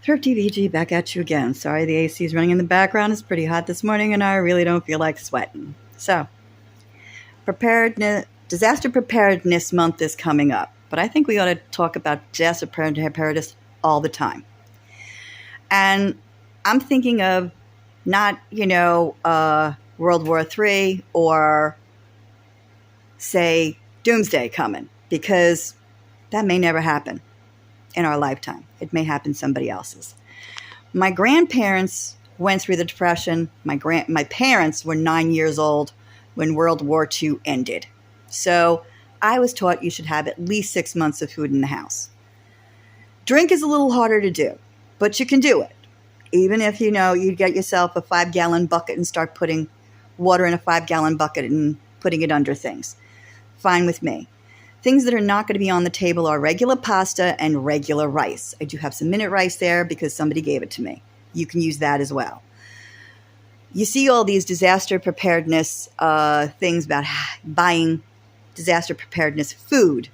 Thrifty VG back at you again. Sorry the AC is running in the background. It's pretty hot this morning and I really don't feel like sweating. So, disaster preparedness month is coming up, but I think we ought to talk about disaster preparedness all the time. And I'm thinking of not, World War III or, say, Doomsday coming, because that may never happen in our lifetime. It may happen somebody else's. My grandparents went through the Depression. My parents were 9 years old when World War II ended. So I was taught you should have at least 6 months of food in the house. Drink is a little harder to do, but you can do it. Even if, you get yourself a 5-gallon bucket and start putting water in a 5-gallon bucket and putting it under things. Fine with me. Things that are not going to be on the table are regular pasta and regular rice. I do have some minute rice there because somebody gave it to me. You can use that as well. You see all these disaster preparedness things about buying disaster preparedness food.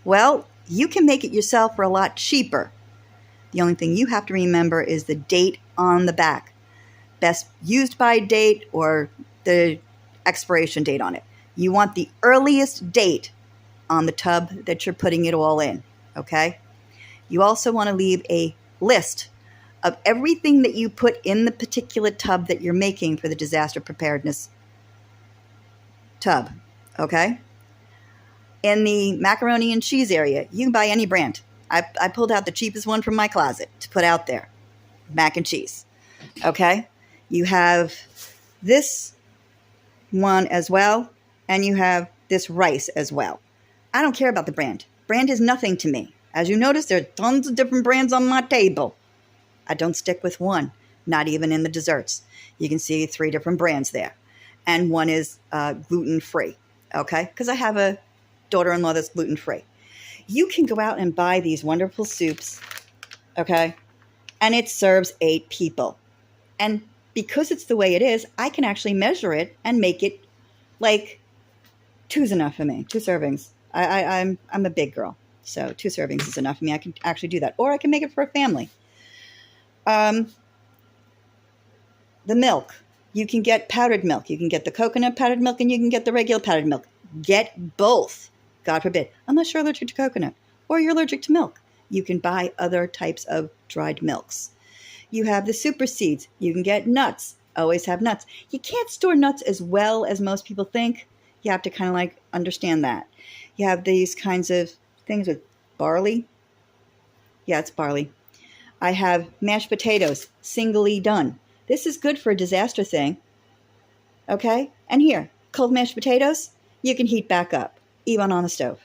Well, you can make it yourself for a lot cheaper. The only thing you have to remember is the date on the back. Best used by date or the expiration date on it. You want the earliest date on the tub that you're putting it all in, okay? You also want to leave a list of everything that you put in the particular tub that you're making for the disaster preparedness tub, okay? In the macaroni and cheese area, you can buy any brand. I pulled out the cheapest one from my closet to put out there, mac and cheese, okay? You have this one as well, and you have this rice as well. I don't care about the brand. Brand is nothing to me. As you notice, there are tons of different brands on my table. I don't stick with one, not even in the desserts. You can see 3 different brands there. And one is gluten-free, okay? Because I have a daughter-in-law that's gluten-free. You can go out and buy these wonderful soups, okay? And it serves 8 people. And because it's the way it is, I can actually measure it and make it like 2's enough for me, 2 servings. I'm a big girl, so 2 servings is enough for me. I can actually do that. Or I can make it for a family. The milk. You can get powdered milk. You can get the coconut powdered milk and you can get the regular powdered milk. Get both, God forbid, unless you're allergic to coconut or you're allergic to milk. You can buy other types of dried milks. You have the super seeds. You can get nuts. Always have nuts. You can't store nuts as well as most people think. You have to kind of understand that. You have these kinds of things with barley. Yeah, it's barley. I have mashed potatoes, singly done. This is good for a disaster thing. Okay? And here, cold mashed potatoes, you can heat back up, even on the stove.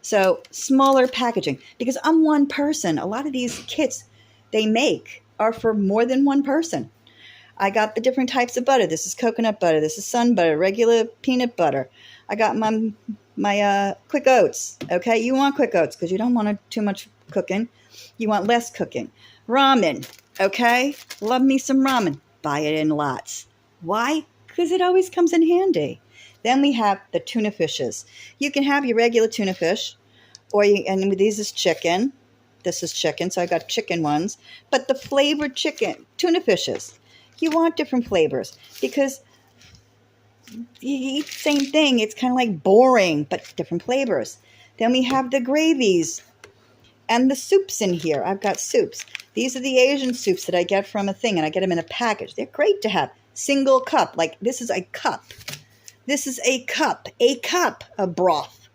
So, smaller packaging. Because I'm one person. A lot of these kits they make are for more than one person. I got the different types of butter. This is coconut butter. This is sun butter, regular peanut butter. I got my quick oats. Okay, you want quick oats because you don't want too much cooking. You want less cooking. Ramen. Okay, love me some ramen. Buy it in lots. Why? Because it always comes in handy. Then we have the tuna fishes. You can have your regular tuna fish, and these is chicken. This is chicken, so I got chicken ones. But the flavored chicken, tuna fishes. You want different flavors because you eat the same thing. It's kind of like boring, but different flavors. Then we have the gravies and the soups in here. I've got soups. These are the Asian soups that I get from a thing, and I get them in a package. They're great to have. Single cup. Like this is a cup. This is a cup of broth.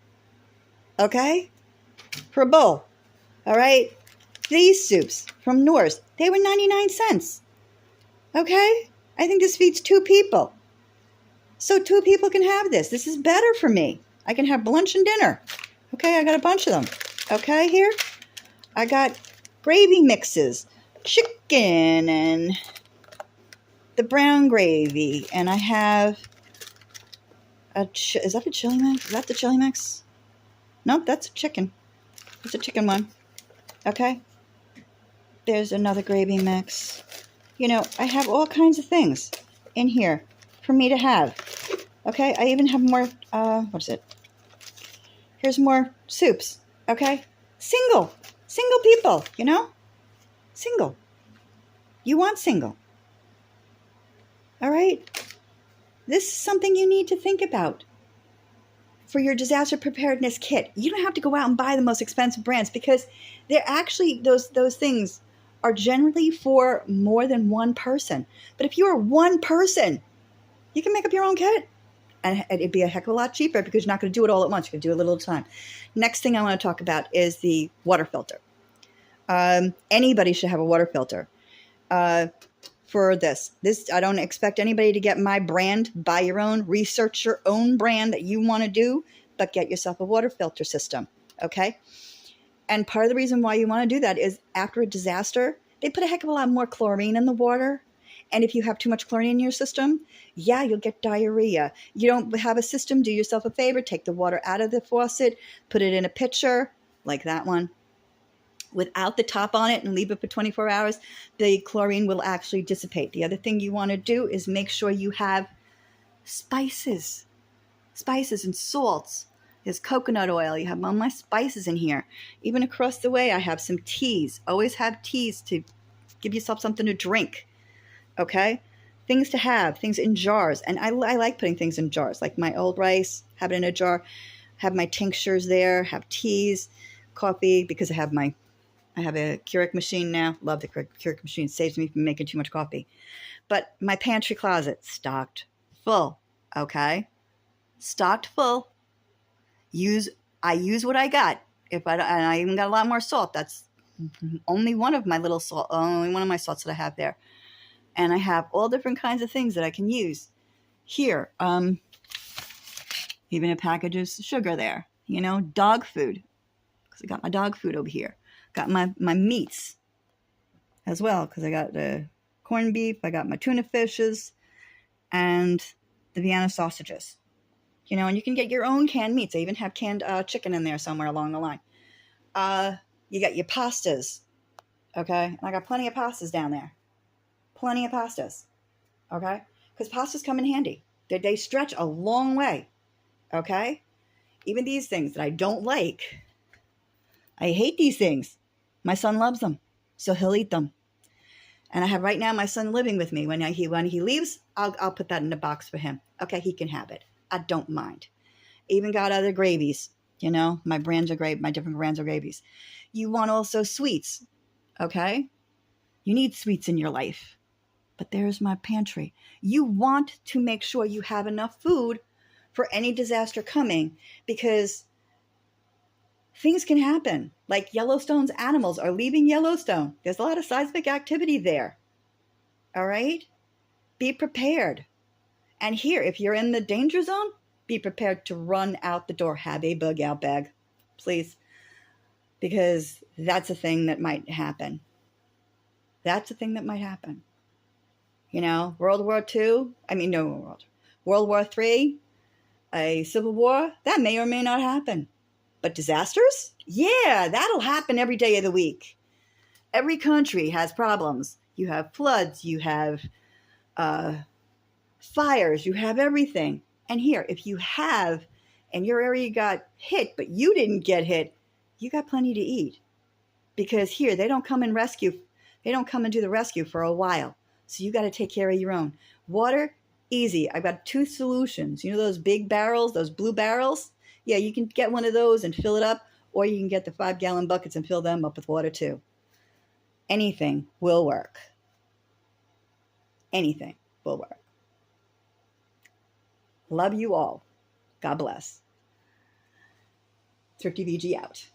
Okay? For a bowl. All right? These soups from Norse, they were 99 cents. Okay? I think this feeds 2 people. So 2 people can have this. This is better for me. I can have lunch and dinner. Okay, I got a bunch of them. Okay, here. I got gravy mixes. Chicken and the brown gravy. And I have is that a chili mix? Is that the chili mix? Nope, that's a chicken. It's a chicken one. Okay. There's another gravy mix. I have all kinds of things in here for me to have. Okay, I even have more, what is it? Here's more soups, okay? Single people, Single. You want single. All right? This is something you need to think about for your disaster preparedness kit. You don't have to go out and buy the most expensive brands because they're actually, those things are generally for more than one person. But if you're one person, you can make up your own kit. And it'd be a heck of a lot cheaper because you're not going to do it all at once. You're going to do it a little time. Next thing I want to talk about is the water filter. Anybody should have a water filter. For this, I don't expect anybody to get my brand. Buy your own. Research your own brand that you want to do, but get yourself a water filter system. Okay? And part of the reason why you want to do that is after a disaster, they put a heck of a lot more chlorine in the water. And if you have too much chlorine in your system, yeah, you'll get diarrhea. You don't have a system, do yourself a favor, take the water out of the faucet, put it in a pitcher, like that one, without the top on it and leave it for 24 hours, the chlorine will actually dissipate. The other thing you want to do is make sure you have spices and salts. There's coconut oil. You have all my spices in here. Even across the way, I have some teas. Always have teas to give yourself something to drink. Okay? Things to have, things in jars. And I like putting things in jars, like my old rice, have it in a jar, have my tinctures there, have teas, coffee, because I have a Keurig machine now. Love the Keurig machine. It saves me from making too much coffee. But my pantry closet, stocked full. Okay? Stocked full. I use what I got. And I even got a lot more salt. That's only one of my only one of my salts that I have there. And I have all different kinds of things that I can use. Here, even a package of sugar there. Dog food. Because I got my dog food over here. Got my meats as well, because I got the corned beef, I got my tuna fishes, and the Vienna sausages. And you can get your own canned meats. I even have canned chicken in there somewhere along the line. You got your pastas, okay? And I got plenty of pastas down there. Plenty of pastas, okay? Because pastas come in handy. They stretch a long way, okay? Even these things that I don't like, I hate these things. My son loves them, so he'll eat them. And I have right now my son living with me. When he leaves, I'll put that in a box for him. Okay, he can have it. I don't mind. Even got other gravies. My different brands of gravies. You want also sweets, okay? You need sweets in your life. But there's my pantry. You want to make sure you have enough food for any disaster coming, because things can happen. Like Yellowstone's animals are leaving Yellowstone. There's a lot of seismic activity there. All right? Be prepared. And here, if you're in the danger zone, be prepared to run out the door. Have a bug out bag, please. Because that's a thing that might happen. World War II, World War III, a civil war, that may or may not happen. But disasters? Yeah, that'll happen every day of the week. Every country has problems. You have floods, you have fires, you have everything. And here, if you have, and your area got hit, but you didn't get hit, you got plenty to eat. Because here, they don't come and do the rescue for a while. So you got to take care of your own. Water, easy. I've got 2 solutions. Those big barrels, those blue barrels? Yeah, you can get one of those and fill it up, or you can get the 5-gallon buckets and fill them up with water too. Anything will work. Anything will work. Love you all. God bless. Thrifty VG out.